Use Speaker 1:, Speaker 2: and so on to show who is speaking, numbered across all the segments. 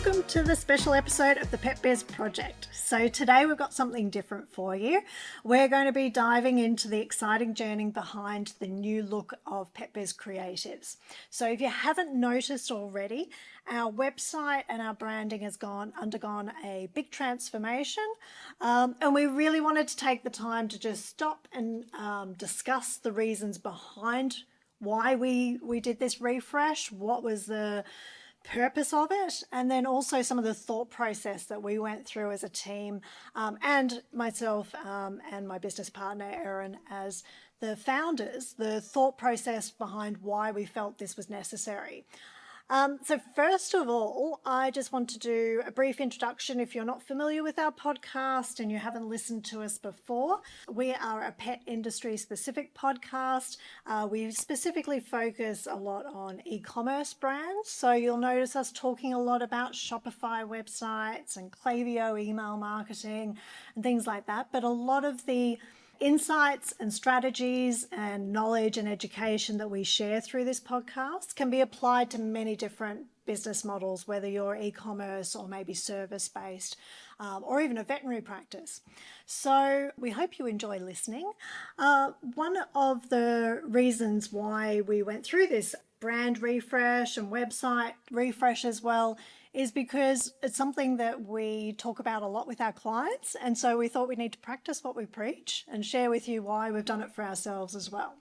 Speaker 1: welcome to the special episode of the Pet Biz Project. So today we've got something different for you. We're going to be diving into the exciting journey behind the new look of Pet Biz Creatives. So if you haven't noticed already, our website and our branding has undergone a big transformation, and we really wanted to take the time to just stop and discuss the reasons behind why we did this refresh, what was the purpose of it, and then also some of the thought process that we went through as a team, and myself and my business partner Erin as the founders, the thought process behind why we felt this was necessary. So first of all, I just want to do a brief introduction. If you're not familiar with our podcast and you haven't listened to us before, we are a pet industry specific podcast. We specifically focus a lot on e-commerce brands. So you'll notice us talking a lot about Shopify websites and Klaviyo email marketing and things like that. But a lot of the insights and strategies and knowledge and education that we share through this podcast can be applied to many different business models, whether you're e-commerce or maybe service-based, or even a veterinary practice. So we hope you enjoy listening. One of the reasons why we went through this brand refresh and website refresh as well is because it's something that we talk about a lot with our clients. And so we thought we need to practice what we preach and share with you why we've done it for ourselves as well.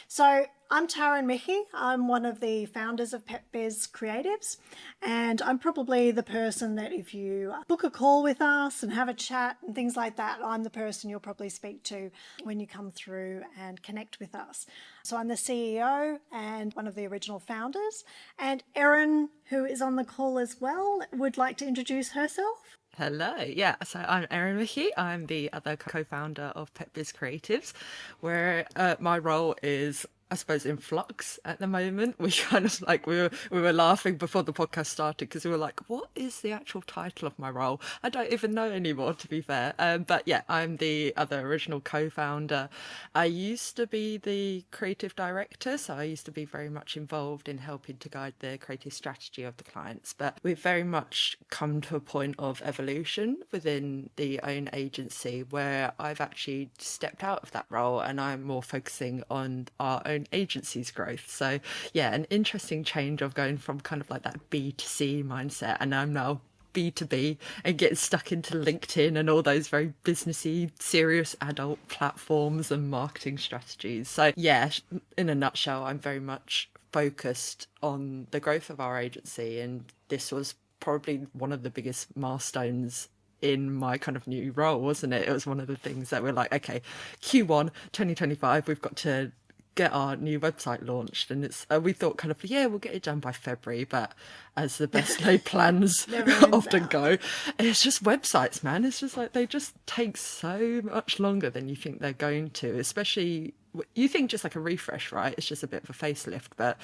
Speaker 1: So I'm Taryn Mickey. I'm one of the founders of Pet Biz Creatives, and I'm probably the person that if you book a call with us and have a chat and things like that, I'm the person you'll probably speak to when you come through and connect with us. So I'm the CEO and one of the original founders, and Erin, who is on the call as well, would like to introduce herself.
Speaker 2: Hello, yeah, so I'm Erin Mickey. I'm the other co-founder of Pet Biz Creatives, where my role is, I suppose, in flux at the moment. We kind of we were laughing before the podcast started because we were like, what is the actual title of my role? I don't even know anymore, to be fair. But yeah, I'm the other original co-founder. I used to be the creative director, so I used to be very much involved in helping to guide the creative strategy of the clients. But we've very much come to a point of evolution within the own agency where I've actually stepped out of that role and I'm more focusing on our own agency's growth. So yeah, an interesting change of going from kind of like that B2C mindset, and I'm now B2B and getting stuck into LinkedIn and all those very businessy, serious adult platforms and marketing strategies. So yeah, in a nutshell, I'm very much focused on the growth of our agency, and this was probably one of the biggest milestones in my kind of new role, wasn't it? It was one of the things that we're like, okay, Q1 2025, we've got to get our new website launched, and it's we thought kind of, yeah, we'll get it done by February, but as the best laid plans often go, it's just websites, man. It's just like they just take so much longer than you think they're going to, especially you think just like a refresh, right? It's just a bit of a facelift, but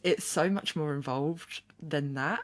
Speaker 2: it's so much more involved than that.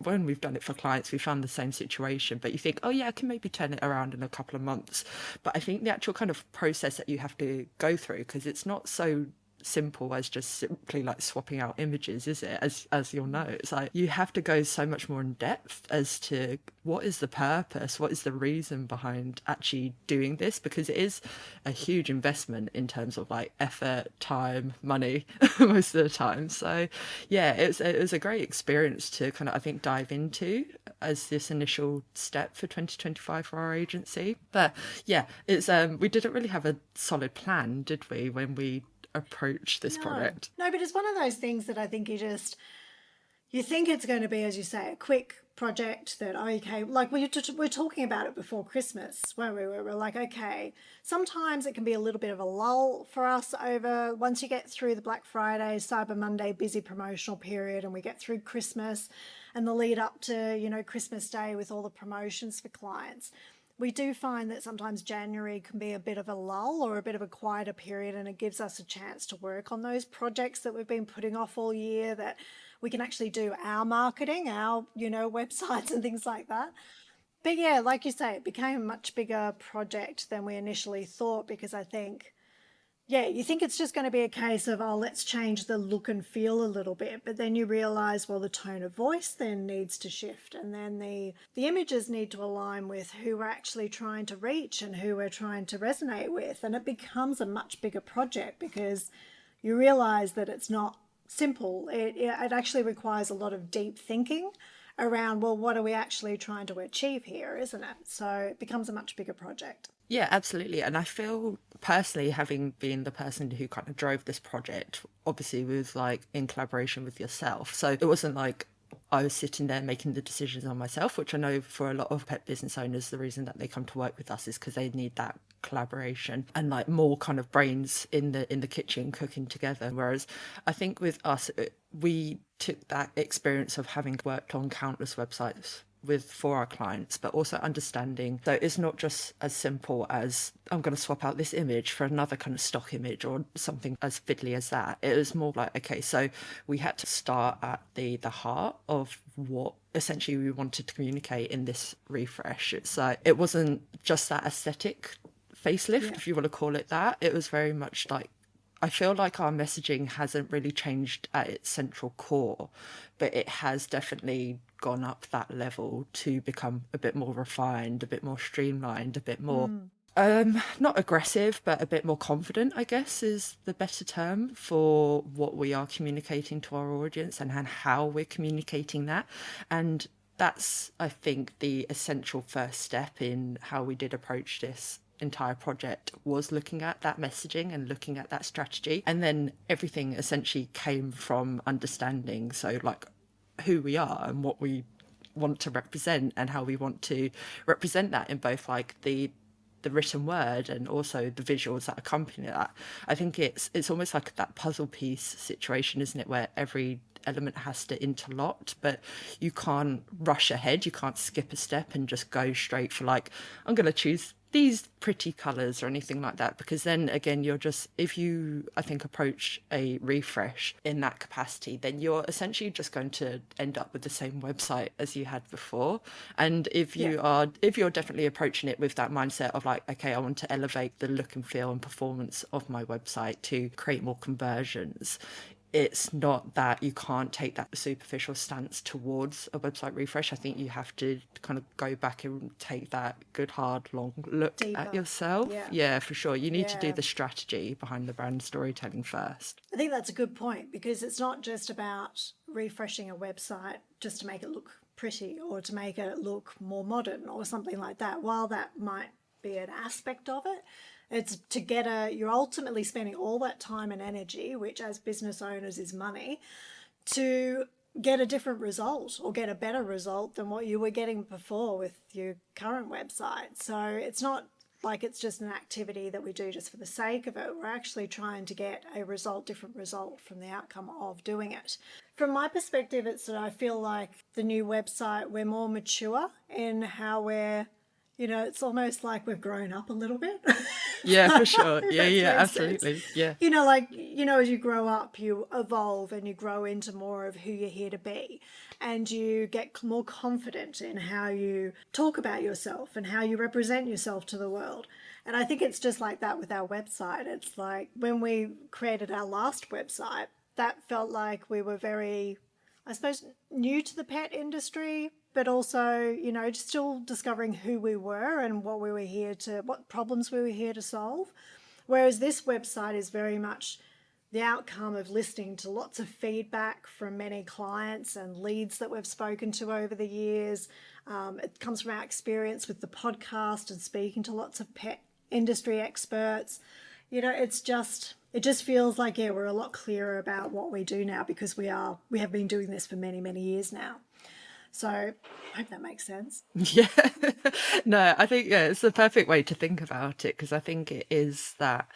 Speaker 2: When we've done it for clients, we found the same situation, but you think, oh yeah, I can maybe turn it around in a couple of months. But I think the actual kind of process that you have to go through, because it's not so simple as just simply like swapping out images, is it? As you'll know, it's like you have to go so much more in depth as to what is the purpose, what is the reason behind actually doing this, because it is a huge investment in terms of like effort, time, money most of the time. So yeah, it was a great experience to kind of, I think, dive into as this initial step for 2025 for our agency. But yeah, it's we didn't really have a solid plan, did we, when we approach this project?
Speaker 1: No, but it's one of those things that I think you think it's going to be, as you say, a quick project that, okay, like we're talking about it before Christmas, where we were like, okay, sometimes it can be a little bit of a lull for us over once you get through the Black Friday, Cyber Monday busy promotional period, and we get through Christmas and the lead up to, Christmas Day with all the promotions for clients. We do find that sometimes January can be a bit of a lull or a bit of a quieter period, and it gives us a chance to work on those projects that we've been putting off all year, that we can actually do our marketing, our, websites and things like that. But yeah, like you say, it became a much bigger project than we initially thought, because I think Yeah, you think it's just going to be a case of, oh, let's change the look and feel a little bit, but then you realize, well, the tone of voice then needs to shift, and then the images need to align with who we're actually trying to reach and who we're trying to resonate with, and it becomes a much bigger project because you realize that it's not simple. It actually requires a lot of deep thinking around, well, what are we actually trying to achieve here, isn't it? So it becomes a much bigger project.
Speaker 2: Yeah, absolutely. And I feel personally, having been the person who kind of drove this project, obviously was like in collaboration with yourself. So it wasn't like I was sitting there making the decisions on myself, which I know for a lot of pet business owners, the reason that they come to work with us is because they need that collaboration and like more kind of brains in the kitchen cooking together. Whereas I think with us, we took that experience of having worked on countless websites for our clients, but also understanding so it's not just as simple as I'm going to swap out this image for another kind of stock image or something as fiddly as that. It was more like, okay, so we had to start at the heart of what essentially we wanted to communicate in this refresh. It's like it wasn't just that aesthetic facelift, if you want to call it that. It was very much like, I feel like our messaging hasn't really changed at its central core, but it has definitely gone up that level to become a bit more refined, a bit more streamlined, a bit more not aggressive, but a bit more confident, I guess, is the better term for what we are communicating to our audience and how we're communicating that. And that's, I think, the essential first step in how we did approach this entire project, was looking at that messaging and looking at that strategy. And then everything essentially came from understanding, so like who we are and what we want to represent and how we want to represent that in both like the written word and also the visuals that accompany that. I think it's almost like that puzzle piece situation, isn't it, where every element has to interlock, but you can't rush ahead, you can't skip a step and just go straight for like, I'm going to choose these pretty colours or anything like that, because then again you're just, if you I think approach a refresh in that capacity, then you're essentially just going to end up with the same website as you had before. And if you're definitely approaching it with that mindset of like, okay, I want to elevate the look and feel and performance of my website to create more conversions, it's not that you can't take that superficial stance towards a website refresh. I think you have to kind of go back and take that good, hard, long look
Speaker 1: Deeper.
Speaker 2: at yourself. Yeah, for sure. You need to do the strategy behind the brand storytelling first.
Speaker 1: I think that's a good point, because it's not just about refreshing a website just to make it look pretty or to make it look more modern or something like that. While that might be an aspect of it, it's to you're ultimately spending all that time and energy, which as business owners is money, to get a different result or get a better result than what you were getting before with your current website. So it's not like it's just an activity that we do just for the sake of it. We're actually trying to get a different result from the outcome of doing it. From my perspective, it's that I feel like the new website, we're more mature in how we're, it's almost like we've grown up a little bit.
Speaker 2: Yeah, for sure. Yeah, absolutely.
Speaker 1: Sense.
Speaker 2: Yeah.
Speaker 1: As you grow up, you evolve and you grow into more of who you're here to be. And you get more confident in how you talk about yourself and how you represent yourself to the world. And I think it's just like that with our website. It's like when we created our last website, that felt like we were very, I suppose, new to the pet industry, but also, just still discovering who we were and what problems we were here to solve. Whereas this website is very much the outcome of listening to lots of feedback from many clients and leads that we've spoken to over the years. It comes from our experience with the podcast and speaking to lots of pet industry experts. It just feels like, we're a lot clearer about what we do now, because we have been doing this for many, many years now. So I hope that makes sense.
Speaker 2: Yeah. No, I think it's the perfect way to think about it, because I think it is that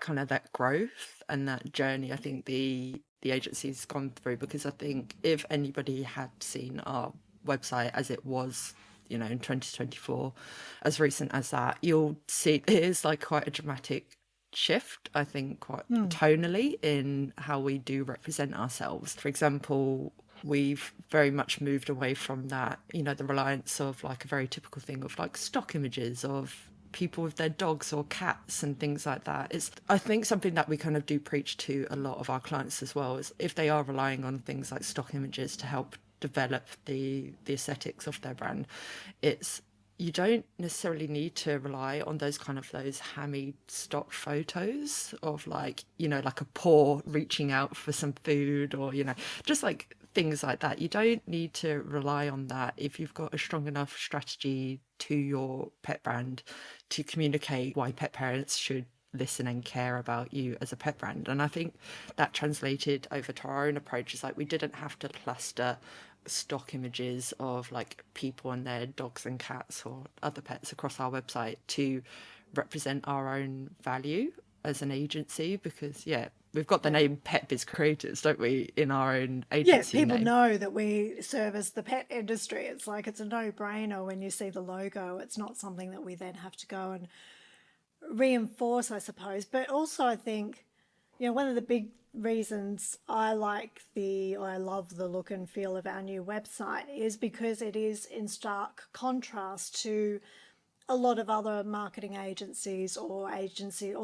Speaker 2: kind of that growth and that journey I think the agency's gone through. Because I think if anybody had seen our website as it was, in 2024, as recent as that, you'll see it is like quite a dramatic shift, I think, quite tonally in how we do represent ourselves. For example, we've very much moved away from that, the reliance of like a very typical thing of like stock images of people with their dogs or cats and things like that. It's, I think, something that we kind of do preach to a lot of our clients as well, is if they are relying on things like stock images to help develop the aesthetics of their brand, it's, you don't necessarily need to rely on those kind of those hammy stock photos of, like, you know, like a paw reaching out for some food, or, you know, just like things like that. You don't need to rely on that if you've got a strong enough strategy to your pet brand to communicate why pet parents should listen and care about you as a pet brand. And I think that translated over to our own approach. Is like, we didn't have to plaster stock images of like people and their dogs and cats or other pets across our website to represent our own value as an agency, because we've got the name Pet Biz Creatives, don't we, in our own agency
Speaker 1: people
Speaker 2: name.
Speaker 1: know that we service the pet industry. It's like, it's a no-brainer when you see the logo. It's not something that we then have to go and reinforce, I suppose. But also, I think, you know, one of the big reasons I love the look and feel of our new website is because it is in stark contrast to a lot of other marketing agencies or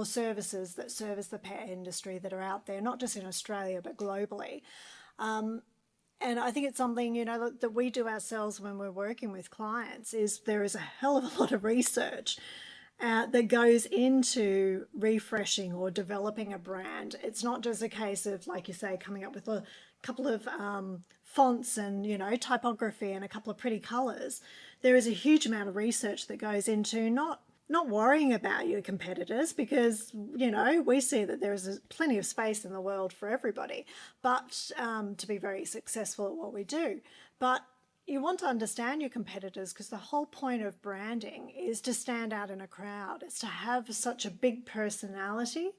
Speaker 1: services that service the pet industry that are out there, not just in Australia but globally. And I think it's something, you know, that we do ourselves when we're working with clients, is there is a hell of a lot of research that goes into refreshing or developing a brand. It's not just a case of, like you say, coming up with a couple of fonts and, you know, typography and a couple of pretty colours. There is a huge amount of research that goes into not worrying about your competitors, because, you know, we see that there is plenty of space in the world for everybody, but to be very successful at what we do. But you want to understand your competitors, because the whole point of branding is to stand out in a crowd. It's to have such a big personality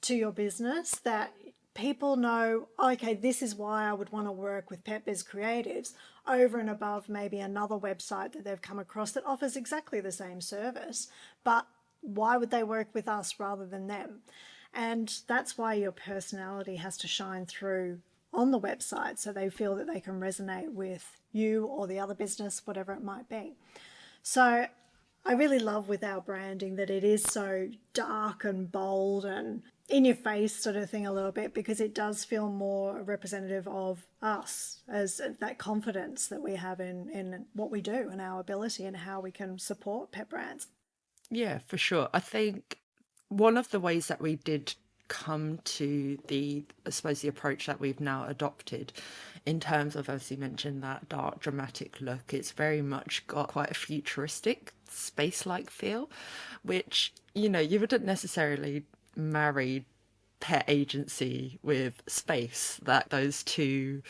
Speaker 1: to your business that people know, okay, this is why I would want to work with Pet Biz Creatives, over and above maybe another website that they've come across that offers exactly the same service. But why would they work with us rather than them? And that's why your personality has to shine through on the website, so they feel that they can resonate with you or the other business, whatever it might be. So I really love with our branding that it is so dark and bold and in your face sort of thing a little bit, because it does feel more representative of us, as that confidence that we have in what we do and our ability and how we can support pet brands.
Speaker 2: Yeah, for sure. I think one of the ways that we did come to I suppose the approach that we've now adopted, in terms of, as you mentioned, that dark dramatic look, it's very much got quite a futuristic space-like feel, which, you know, you wouldn't necessarily marry pet agency with space, that those two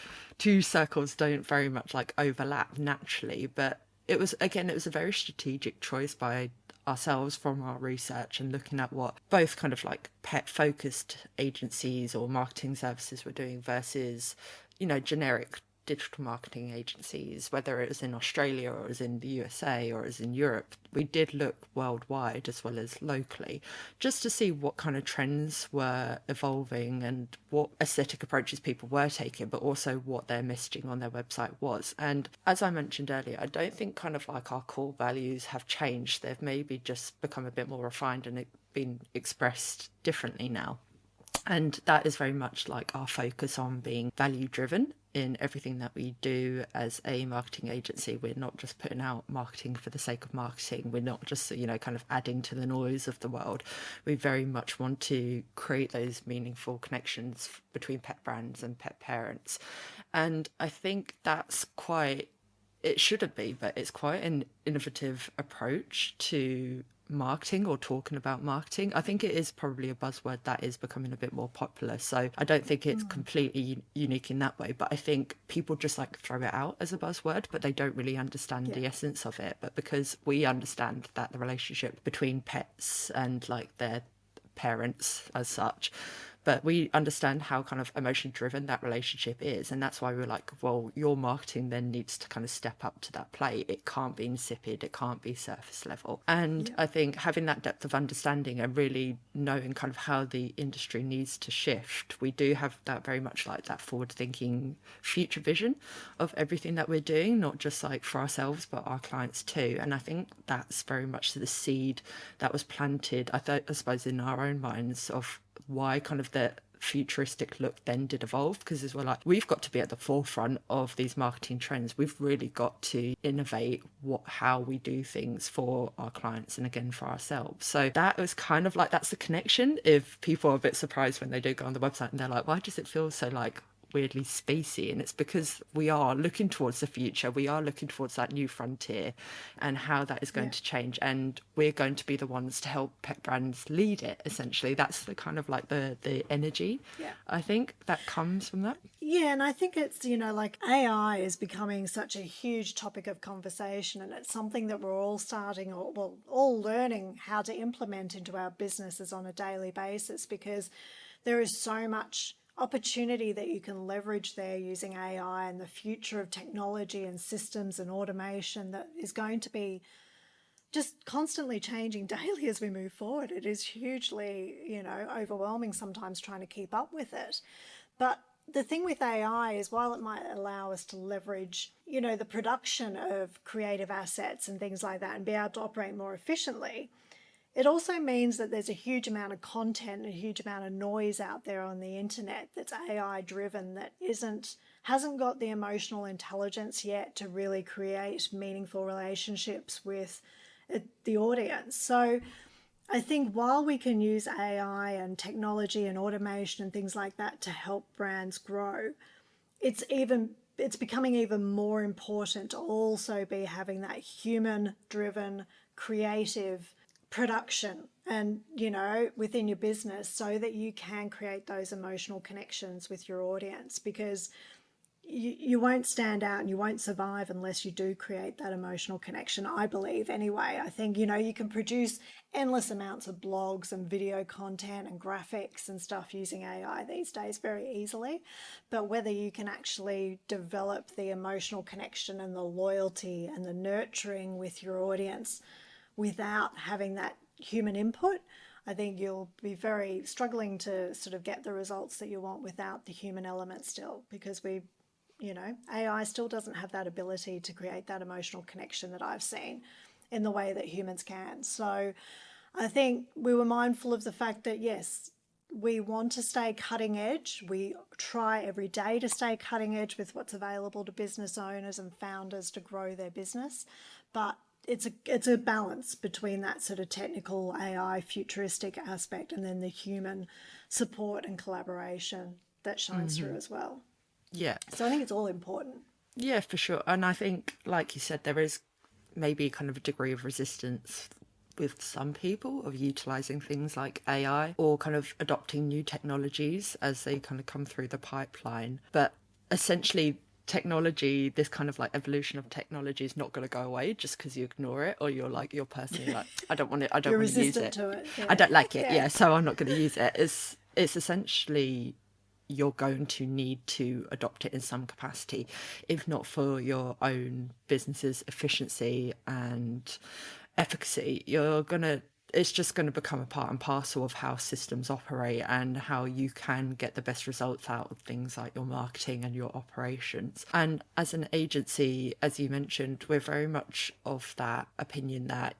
Speaker 2: circles don't very much like overlap naturally. But it was a very strategic choice by ourselves from our research and looking at what both kind of like pet focused agencies or marketing services were doing versus, you know, generic digital marketing agencies, whether it was in Australia or it was in the USA or it was in Europe. We did look worldwide as well as locally, just to see what kind of trends were evolving and what aesthetic approaches people were taking, but also what their messaging on their website was. And as I mentioned earlier, I don't think kind of like our core values have changed. They've maybe just become a bit more refined and been expressed differently now. And that is very much like our focus on being value driven in everything that we do as a marketing agency. We're not just putting out marketing for the sake of marketing. We're not just, you know, kind of adding to the noise of the world. We very much want to create those meaningful connections between pet brands and pet parents. And I think that's it shouldn't be, but it's quite an innovative approach to marketing or talking about marketing. I think it is probably a buzzword that is becoming a bit more popular, so I don't think it's completely unique in that way, but I think people just like throw it out as a buzzword, but they don't really understand the essence of it. But because we understand that the relationship between pets and like their parents as such but we understand how kind of emotion driven that relationship is. And that's why we're like, well, your marketing then needs to kind of step up to that plate. It can't be insipid, it can't be surface level. And I think having that depth of understanding and really knowing kind of how the industry needs to shift, we do have that very much like that forward thinking future vision of everything that we're doing, not just like for ourselves but our clients too. And I think that's very much the seed that was planted, I suppose, in our own minds of why kind of the futuristic look then did evolve, because as well, like, we've got to be at the forefront of these marketing trends. We've really got to innovate how we do things for our clients and again for ourselves. So that was kind of like, that's the connection. If people are a bit surprised when they do go on the website and they're like, why does it feel so like weirdly spacey? And it's because we are looking towards the future, we are looking towards that new frontier and how that is going to change, and we're going to be the ones to help pet brands lead it. Essentially, that's the kind of like the energy I think that comes from that.
Speaker 1: And I think it's, like AI is becoming such a huge topic of conversation, and it's something that we're all starting, or well, all learning how to implement into our businesses on a daily basis, because there is so much opportunity that you can leverage there using AI, and the future of technology and systems and automation that is going to be just constantly changing daily as we move forward. It is hugely, overwhelming sometimes trying to keep up with it. But the thing with AI is, while it might allow us to leverage, the production of creative assets and things like that and be able to operate more efficiently, it also means that there's a huge amount of content and a huge amount of noise out there on the internet that's AI driven, that hasn't got the emotional intelligence yet to really create meaningful relationships with the audience. So I think while we can use AI and technology and automation and things like that to help brands grow, it's becoming even more important to also be having that human driven creative production and within your business, so that you can create those emotional connections with your audience, because you won't stand out and you won't survive unless you do create that emotional connection, I believe. Anyway, I think you can produce endless amounts of blogs and video content and graphics and stuff using AI these days very easily, but whether you can actually develop the emotional connection and the loyalty and the nurturing with your audience without having that human input, I think you'll be very struggling to sort of get the results that you want without the human element still, because AI still doesn't have that ability to create that emotional connection that I've seen in the way that humans can. So I think we were mindful of the fact that, yes, we want to stay cutting edge. We try every day to stay cutting edge with what's available to business owners and founders to grow their business. But it's a balance between that sort of technical AI futuristic aspect and then the human support and collaboration that shines through as well.
Speaker 2: Yeah.
Speaker 1: So I think it's all important.
Speaker 2: Yeah, for sure. And I think, like you said, there is maybe kind of a degree of resistance with some people of utilizing things like AI or kind of adopting new technologies as they kind of come through the pipeline. But essentially, technology, this kind of like evolution of technology, is not going to go away just because you ignore it, or you're personally like, I don't want it, I don't want to use it.
Speaker 1: To it. Yeah.
Speaker 2: I don't like it, so I'm not going to use it. It's essentially, you're going to need to adopt it in some capacity, if not for your own business's efficiency and efficacy. It's just going to become a part and parcel of how systems operate and how you can get the best results out of things like your marketing and your operations. And as an agency, as you mentioned, we're very much of that opinion that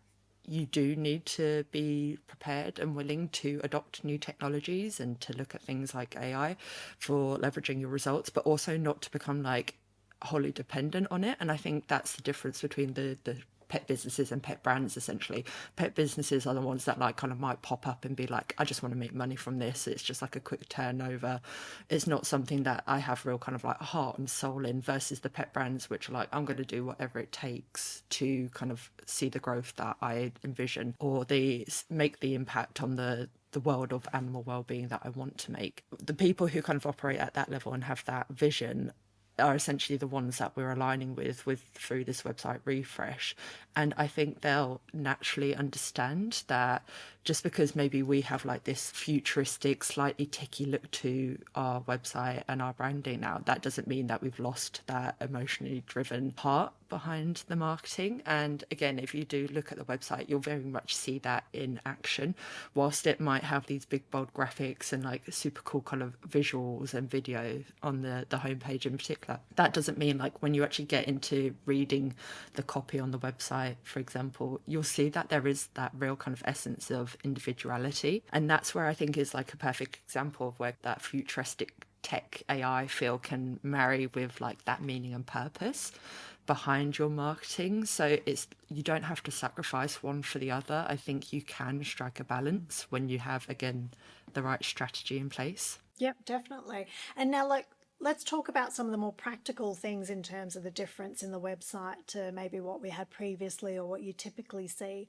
Speaker 2: you do need to be prepared and willing to adopt new technologies and to look at things like AI for leveraging your results, but also not to become like wholly dependent on it. And I think that's the difference between the pet businesses and pet brands. Essentially, pet businesses are the ones that like kind of might pop up and be like, I just want to make money from this. It's just like a quick turnover. It's not something that I have real kind of like heart and soul in, versus the pet brands, which are like, I'm going to do whatever it takes to kind of see the growth that I envision, or they make the impact on the world of animal well-being that I want to make. The people who kind of operate at that level and have that vision are essentially the ones that we're aligning with through this website refresh. And I think they'll naturally understand that just because maybe we have like this futuristic, slightly techie look to our website and our branding now, that doesn't mean that we've lost that emotionally driven part behind the marketing. And again, if you do look at the website, you'll very much see that in action. Whilst it might have these big bold graphics and like super cool kind of visuals and video on the homepage in particular, that doesn't mean like when you actually get into reading the copy on the website, for example, you'll see that there is that real kind of essence of individuality. And that's where I think is like a perfect example of where that futuristic tech AI feel can marry with like that meaning and purpose behind your marketing. So it's, you don't have to sacrifice one for the other. I think you can strike a balance when you have, again, the right strategy in place.
Speaker 1: Yep, definitely. And now, like, let's talk about some of the more practical things in terms of the difference in the website to maybe what we had previously or what you typically see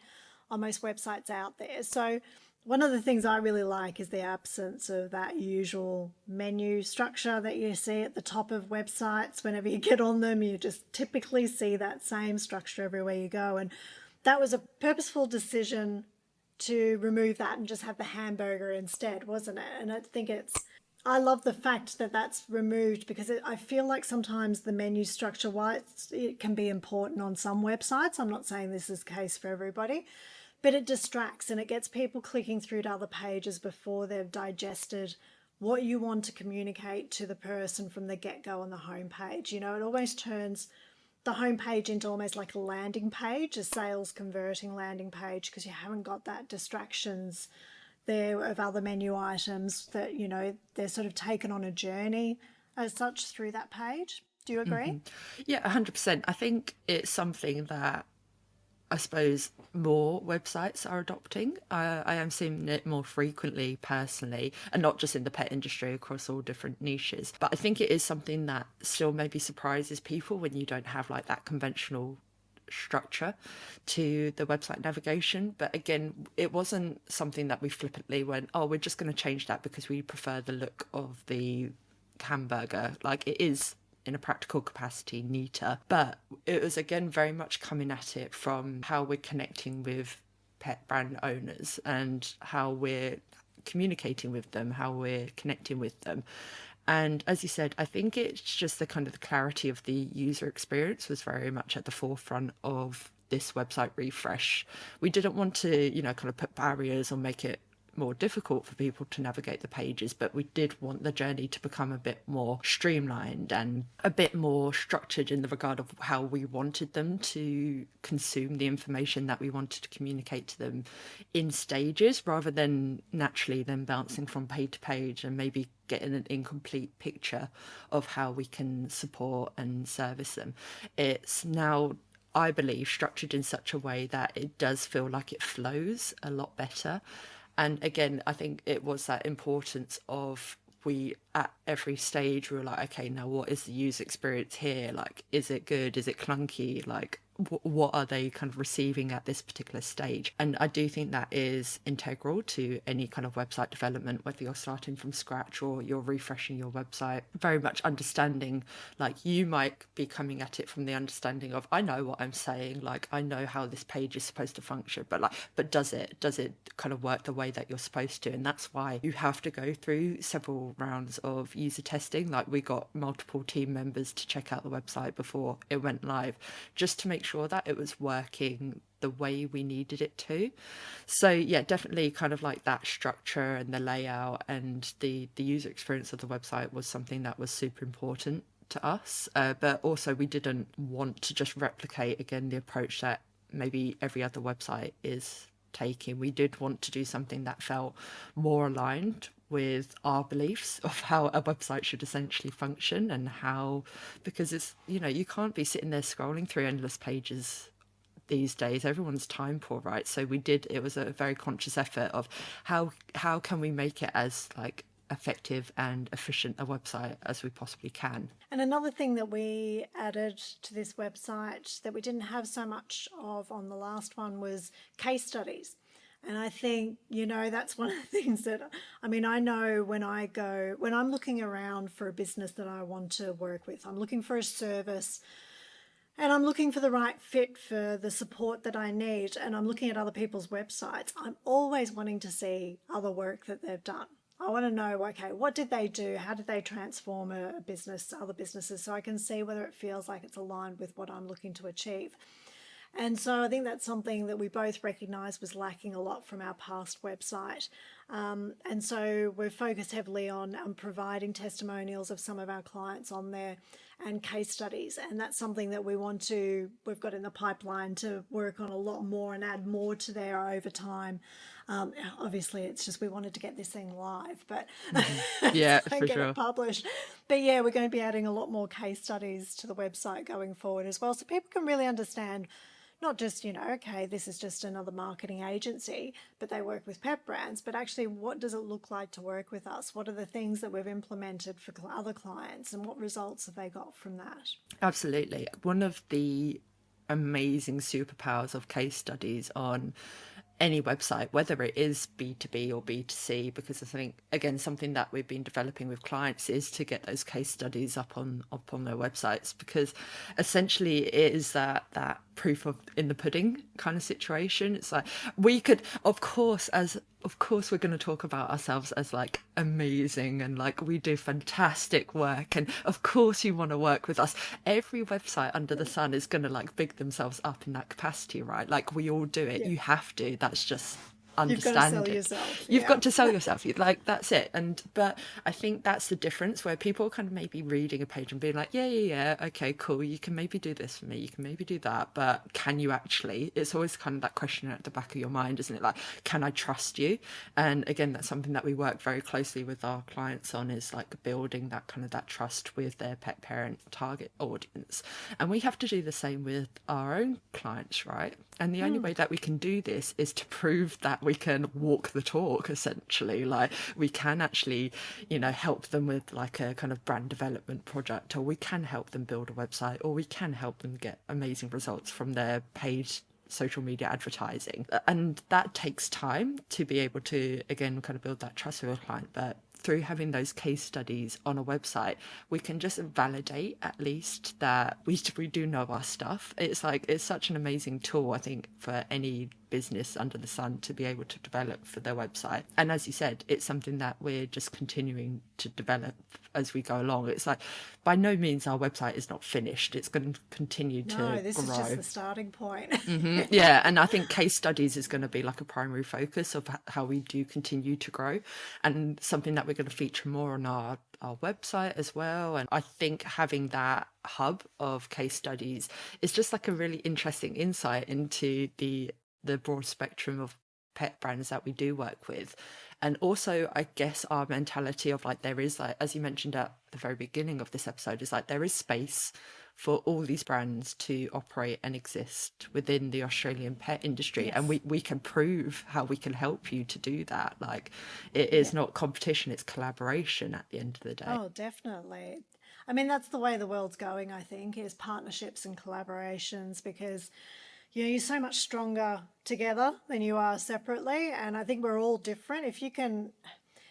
Speaker 1: on most websites out there. So one of the things I really like is the absence of that usual menu structure that you see at the top of websites. Whenever you get on them, you just typically see that same structure everywhere you go. And that was a purposeful decision to remove that and just have the hamburger instead, wasn't it? And I love the fact that that's removed because I feel like sometimes the menu structure, while it can be important on some websites, I'm not saying this is the case for everybody, but it distracts and it gets people clicking through to other pages before they've digested what you want to communicate to the person from the get-go on the homepage. You know, it almost turns the homepage into almost like a landing page, a sales converting landing page, because you haven't got that distractions there of other menu items that, you know, they're sort of taken on a journey as such through that page. Do you agree?
Speaker 2: Yeah, 100%. I think it's something that I suppose more websites are adopting. I am seeing it more frequently personally, and not just in the pet industry, across all different niches. But I think it is something that still maybe surprises people when you don't have like that conventional structure to the website navigation. But again, it wasn't something that we flippantly went, oh, we're just going to change that because we prefer the look of the hamburger. Like, it is in a practical capacity neater, but it was again very much coming at it from how we're connecting with pet brand owners and how we're communicating with them, how we're connecting with them. And as you said, I think it's just the kind of the clarity of the user experience was very much at the forefront of this website refresh. We didn't want to, you know, kind of put barriers or make it more difficult for people to navigate the pages, but we did want the journey to become a bit more streamlined and a bit more structured in the regard of how we wanted them to consume the information that we wanted to communicate to them in stages, rather than naturally then bouncing from page to page and maybe getting an incomplete picture of how we can support and service them. It's now, I believe, structured in such a way that it does feel like it flows a lot better. And again, I think it was that importance of, we at every stage we were like, okay, now what is the user experience here? Like, is it good? Is it clunky? Like, what are they kind of receiving at this particular stage? And I do think that is integral to any kind of website development, whether you're starting from scratch or you're refreshing your website. Very much understanding, like, you might be coming at it from the understanding of, I know what I'm saying, like, I know how this page is supposed to function, but does it kind of work the way that you're supposed to? And that's why you have to go through several rounds of user testing. Like, we got multiple team members to check out the website before it went live, just to make sure that it was working the way we needed it to. So yeah, definitely kind of like that structure and the layout and the user experience of the website was something that was super important to us. But also we didn't want to just replicate again the approach that maybe every other website is taking. We did want to do something that felt more aligned with our beliefs of how a website should essentially function, and how, because it's, you know, you can't be sitting there scrolling through endless pages these days. Everyone's time poor, right? So it was a very conscious effort of how can we make it as like effective and efficient a website as we possibly can.
Speaker 1: And another thing that we added to this website that we didn't have so much of on the last one was case studies. And I think, that's one of the things that, I mean, I know when I'm looking around for a business that I want to work with, I'm looking for a service and I'm looking for the right fit for the support that I need. And I'm looking at other people's websites. I'm always wanting to see other work that they've done. I want to know, okay, what did they do? How did they transform a business, other businesses, so I can see whether it feels like it's aligned with what I'm looking to achieve. And so I think that's something that we both recognise was lacking a lot from our past website. And so we're focused heavily on providing testimonials of some of our clients on there and case studies. And that's something that we've got in the pipeline to work on a lot more and add more to there over time. Obviously, it's just we wanted to get this thing live, but
Speaker 2: Yeah,
Speaker 1: and
Speaker 2: for
Speaker 1: get
Speaker 2: sure.
Speaker 1: it published. But yeah, we're going to be adding a lot more case studies to the website going forward as well, so people can really understand not just, okay, this is just another marketing agency, but they work with pet brands, but actually what does it look like to work with us? What are the things that we've implemented for other clients and what results have they got from that?
Speaker 2: Absolutely. One of the amazing superpowers of case studies on any website, whether it is B2B or B2C, because I think, again, something that we've been developing with clients is to get those case studies up on their websites, because essentially it is that proof of in the pudding kind of situation. It's like we could, of course, we're going to talk about ourselves as like amazing and like we do fantastic work, and of course you want to work with us. Every website under the sun is going to like big themselves up in that capacity, right? Like we all do it.
Speaker 1: Yeah.
Speaker 2: You have to. That's just
Speaker 1: You've got to sell
Speaker 2: understand it.
Speaker 1: yourself.
Speaker 2: You've
Speaker 1: Yeah.
Speaker 2: got to sell yourself. Like that's it. But I think that's the difference, where people kind of maybe reading a page and being like, yeah, okay, cool, you can maybe do this for me, you can maybe do that, but can you actually? It's always kind of that question at the back of your mind, isn't it? Like, can I trust you? And again, that's something that we work very closely with our clients on, is like building that kind of that trust with their pet parent target audience. And we have to do the same with our own clients, right? And the only way that we can do this is to prove that we can walk the talk, essentially. Like we can actually, help them with like a kind of brand development project, or we can help them build a website, or we can help them get amazing results from their paid social media advertising. And that takes time to be able to, again, kind of build that trust with a client. But through having those case studies on a website, we can just validate at least that we do know our stuff. It's such an amazing tool, I think, for any business under the sun to be able to develop for their website. And as you said, it's something that we're just continuing to develop as we go along. It's like, by no means our website is not finished. It's going to continue to grow.
Speaker 1: No, this is just the starting point.
Speaker 2: Yeah, and I think case studies is going to be like a primary focus of how we do continue to grow, and something that we're going to feature more on our website as well. And I think having that hub of case studies is just like a really interesting insight into the broad spectrum of pet brands that we do work with. And also, I guess, our mentality of like, there is, like, as you mentioned at the very beginning of this episode, is like there is space for all these brands to operate and exist within the Australian pet industry.
Speaker 1: Yes.
Speaker 2: And we can prove how we can help you to do that. Like, it is not competition, it's collaboration at the end of the day.
Speaker 1: Oh, definitely. I mean, that's the way the world's going, I think, is partnerships and collaborations, because you're so much stronger together than you are separately. And I think we're all different. If you can,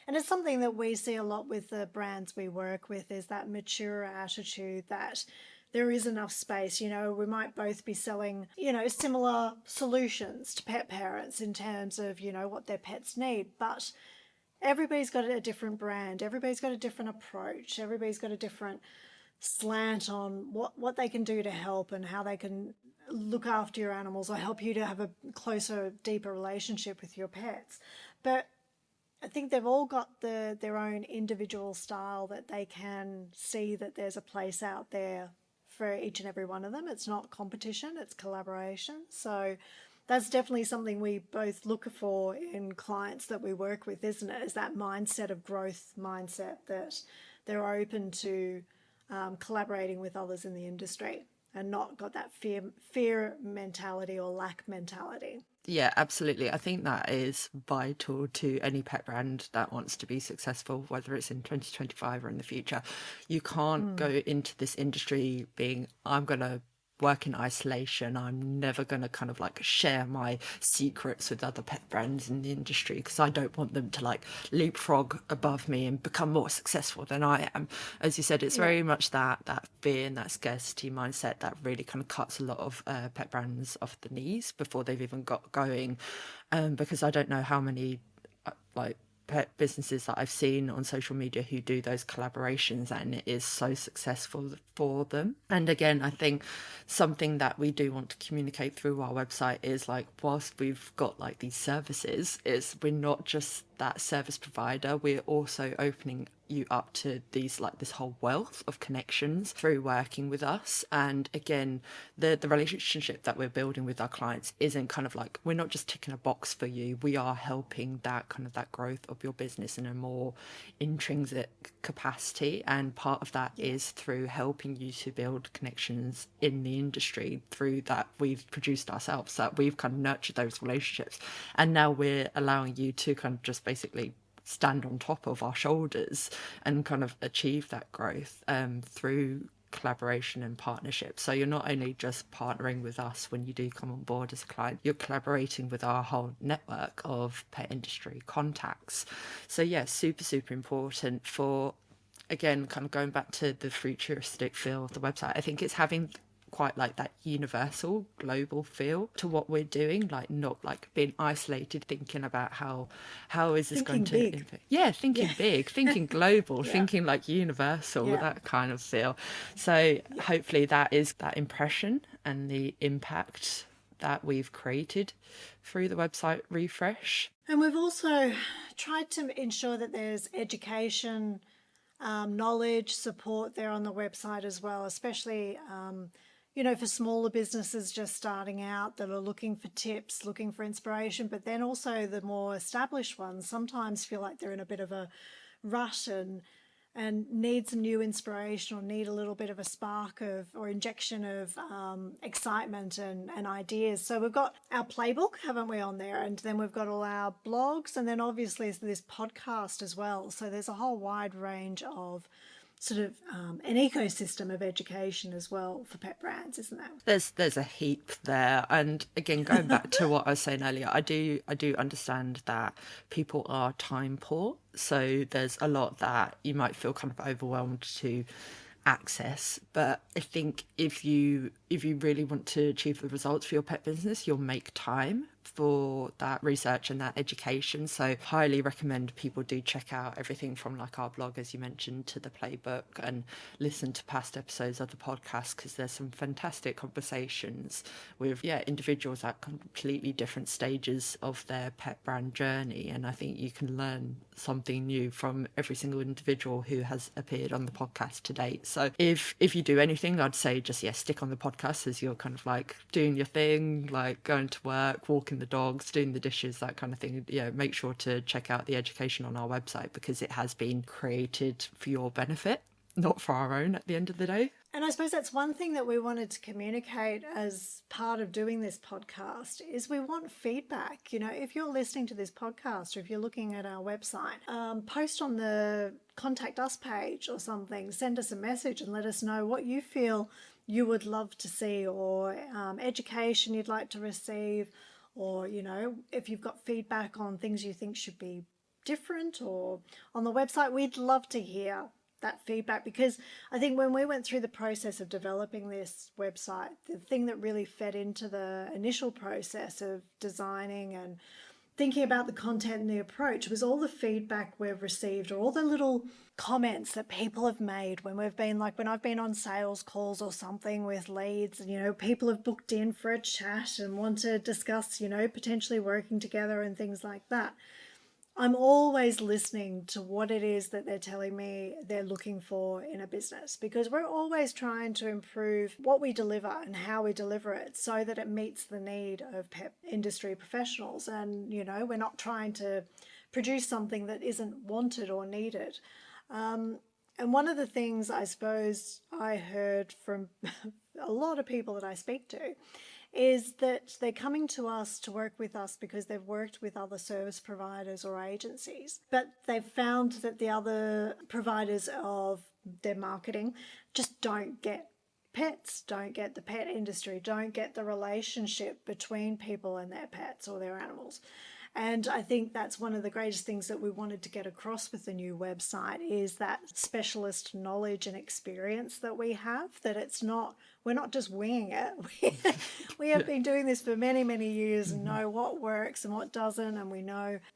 Speaker 1: and it's something that we see a lot with the brands we work with, is that mature attitude that there is enough space. We might both be selling, similar solutions to pet parents in terms of, what their pets need, but everybody's got a different brand. Everybody's got a different approach. Everybody's got a different slant on what they can do to help and how they can look after your animals or help you to have a closer, deeper relationship with your pets. But I think they've all got their own individual style that they can see that there's a place out there for each and every one of them. It's not competition, it's collaboration. So that's definitely something we both look for in clients that we work with, isn't it? Is that mindset of growth mindset, that they're open to collaborating with others in the industry and not got that fear mentality or lack mentality.
Speaker 2: Yeah, absolutely. I think that is vital to any pet brand that wants to be successful, whether it's in 2025 or in the future. You can't go into this industry being, I'm going to work in isolation. I'm never going to kind of like share my secrets with other pet brands in the industry, because I don't want them to like leapfrog above me and become more successful than I am. As you said, it's very much that fear and that scarcity mindset that really kind of cuts a lot of pet brands off the knees before they've even got going. Because I don't know how many like pet businesses that I've seen on social media who do those collaborations, and it is so successful for them. And again, I think something that we do want to communicate through our website is like, whilst we've got like these services, is we're not just that service provider, we're also opening you up to these like this whole wealth of connections through working with us. And again, the relationship that we're building with our clients isn't kind of like, we're not just ticking a box for you, we are helping that kind of that growth of your business in a more intrinsic capacity. And part of that is through helping you to build connections in the industry through that we've produced ourselves, that we've kind of nurtured those relationships, and now we're allowing you to kind of just basically stand on top of our shoulders and kind of achieve that growth through collaboration and partnership. So you're not only just partnering with us when you do come on board as a client, you're collaborating with our whole network of pet industry contacts. So yeah, super important for, again, kind of going back to the futuristic feel of the website. I think it's having quite like that universal global feel to what we're doing, like not like being isolated thinking about how is this
Speaker 1: Thinking
Speaker 2: going to
Speaker 1: big.
Speaker 2: thinking big, thinking global, thinking like universal, that kind of feel. So hopefully that is that impression and the impact that we've created through the website refresh.
Speaker 1: And we've also tried to ensure that there's education, knowledge, support there on the website as well, especially for smaller businesses just starting out that are looking for tips, looking for inspiration, but then also the more established ones sometimes feel like they're in a bit of a rush and need some new inspiration, or need a little bit of a spark of or injection of excitement and ideas. So we've got our playbook, haven't we, on there, and then we've got all our blogs, and then obviously this podcast as well. So there's a whole wide range of sort of an ecosystem of education as well for pet brands, isn't there?
Speaker 2: There's a heap there. And again, going back to what I was saying earlier, I do understand that people are time poor, so there's a lot that you might feel kind of overwhelmed to access. But I think if you really want to achieve the results for your pet business, you'll make time for that research and that education. So highly recommend people do check out everything from like our blog, as you mentioned, to the playbook, and listen to past episodes of the podcast, because there's some fantastic conversations with individuals at completely different stages of their pet brand journey. And I think you can learn something new from every single individual who has appeared on the podcast to date. So if you do anything, I'd say just stick on the podcast as you're kind of like doing your thing, like going to work, walking the dogs, doing the dishes, that kind of thing. Make sure to check out the education on our website, because it has been created for your benefit, not for our own at the end of the day.
Speaker 1: And I suppose that's one thing that we wanted to communicate as part of doing this podcast is we want feedback. If you're listening to this podcast, or if you're looking at our website, post on the contact us page or something, send us a message and let us know what you feel you would love to see, or education you'd like to receive, or, if you've got feedback on things you think should be different or on the website, we'd love to hear that feedback. Because I think when we went through the process of developing this website, the thing that really fed into the initial process of designing and thinking about the content and the approach was all the feedback we've received, or all the little comments that people have made when we've been when I've been on sales calls or something with leads, and people have booked in for a chat and want to discuss potentially working together and things like that. I'm always listening to what it is that they're telling me they're looking for in a business, because we're always trying to improve what we deliver and how we deliver it so that it meets the need of pet industry professionals. And, we're not trying to produce something that isn't wanted or needed. And one of the things I suppose I heard from a lot of people that I speak to is that they're coming to us to work with us because they've worked with other service providers or agencies, but they've found that the other providers of their marketing just don't get pets, don't get the pet industry, don't get the relationship between people and their pets or their animals. And I think that's one of the greatest things that we wanted to get across with the new website is that specialist knowledge and experience that we have, that we're not just winging it. We have been doing this for many, many years and know what works and what doesn't. And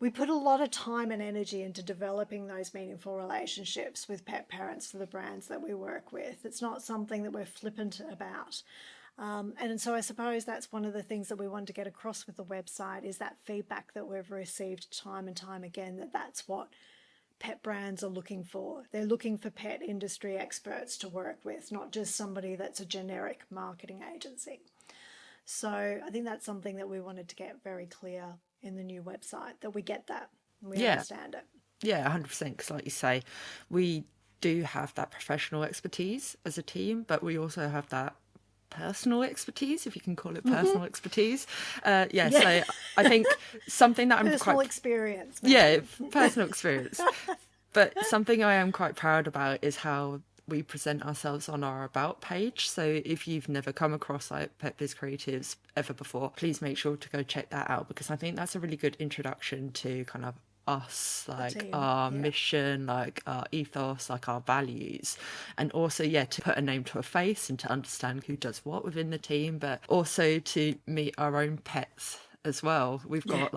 Speaker 1: we put a lot of time and energy into developing those meaningful relationships with pet parents for the brands that we work with. It's not something that we're flippant about. And so I suppose that's one of the things that we wanted to get across with the website is that feedback that we've received time and time again, that's what pet brands are looking for. They're looking for pet industry experts to work with, not just somebody that's a generic marketing agency. So I think that's something that we wanted to get very clear in the new website, that we get that and we understand it.
Speaker 2: Yeah, 100%. Because like you say, we do have that professional expertise as a team, but we also have that personal expertise, if you can call it personal expertise. So I think something that I'm
Speaker 1: personal experience. Maybe.
Speaker 2: Yeah, personal experience. But something I am quite proud about is how we present ourselves on our about page. So if you've never come across like Pet Biz Creatives ever before, please make sure to go check that out, because I think that's a really good introduction to kind of us, like our mission, like our ethos, like our values, and also to put a name to a face and to understand who does what within the team, but also to meet our own pets as well. We've got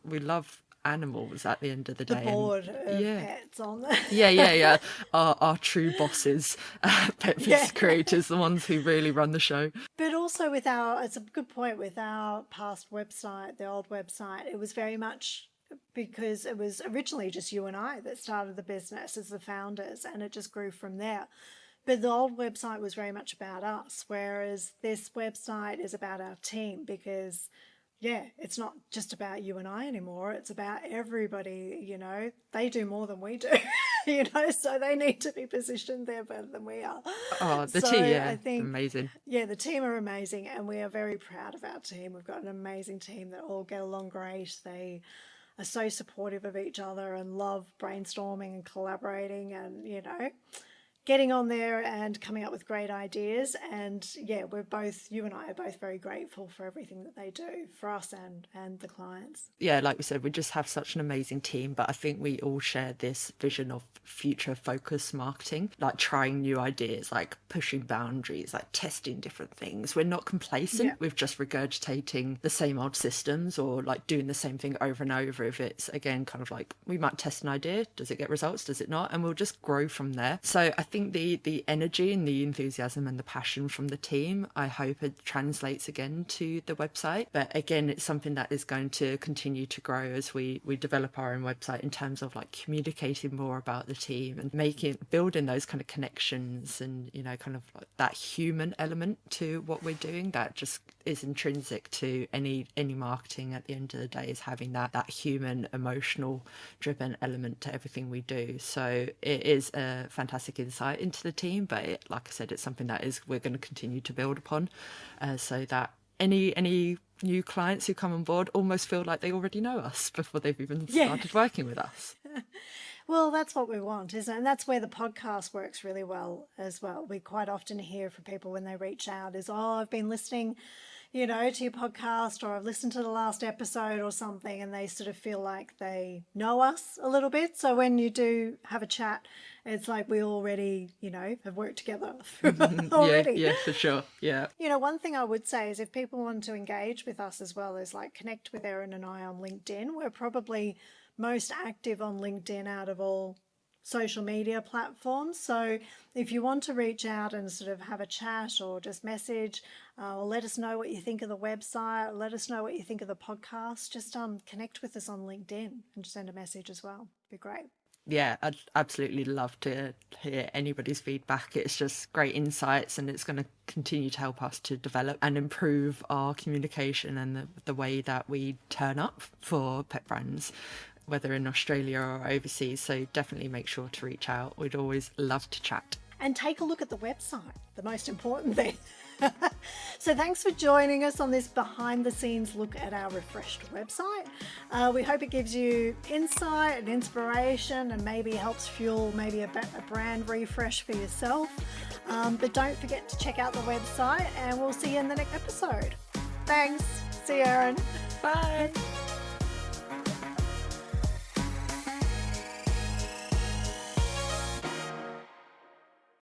Speaker 2: we love animals at the end of the day.
Speaker 1: The board of pets on there.
Speaker 2: Our true bosses, Pet Biz Creators, the ones who really run the show.
Speaker 1: But also it's a good point, with our past website, the old website, it was very much because it was originally just you and I that started the business as the founders, and it just grew from there. But the old website was very much about us, whereas this website is about our team, because it's not just about you and I anymore. It's about everybody, they do more than we do, so they need to be positioned there better than we are.
Speaker 2: Oh, the team, I think, amazing.
Speaker 1: Yeah, the team are amazing, and we are very proud of our team. We've got an amazing team that all get along great. They are so supportive of each other and love brainstorming and collaborating and, getting on there and coming up with great ideas. And you and I are both very grateful for everything that they do for us and the clients.
Speaker 2: Yeah, like we said, we just have such an amazing team, but I think we all share this vision of future focused marketing, like trying new ideas, like pushing boundaries, like testing different things. We're not complacent with just regurgitating the same old systems or like doing the same thing over and over. If it's, again, kind of like we might test an idea, does it get results, does it not? And we'll just grow from there. So I think the energy and the enthusiasm and the passion from the team, I hope it translates again to the website. But again, it's something that is going to continue to grow as we develop our own website, in terms of like communicating more about the team and building those kind of connections and, kind of like that human element to what we're doing that just is intrinsic to any marketing at the end of the day, is having that human, emotional driven element to everything we do. So it is a fantastic insight into the team, but like I said, it's something that we're going to continue to build upon, so that any new clients who come on board almost feel like they already know us before they've even started working with us.
Speaker 1: Well, that's what we want, isn't it? And that's where the podcast works really well as well. We quite often hear from people when they reach out is, I've been listening, to your podcast, or I've listened to the last episode or something, and they sort of feel like they know us a little bit. So when you do have a chat, it's like we already, have worked together already.
Speaker 2: Yeah, for sure. Yeah.
Speaker 1: One thing I would say is if people want to engage with us as well, is like connect with Erin and I on LinkedIn. We're probably most active on LinkedIn out of all social media platforms. So if you want to reach out and sort of have a chat or just message, or let us know what you think of the website, or let us know what you think of the podcast, just connect with us on LinkedIn and just send a message as well. It'd be great.
Speaker 2: Yeah, I'd absolutely love to hear anybody's feedback. It's just great insights, and it's going to continue to help us to develop and improve our communication and the way that we turn up for pet brands, whether in Australia or overseas. So definitely make sure to reach out. We'd always love to chat.
Speaker 1: and take a look at the website, the most important thing. So thanks for joining us on this behind the scenes look at our refreshed website. We hope it gives you insight and inspiration and maybe helps fuel maybe a brand refresh for yourself. But don't forget to check out the website, and we'll see you in the next episode. Thanks. See you, Erin.
Speaker 2: Bye.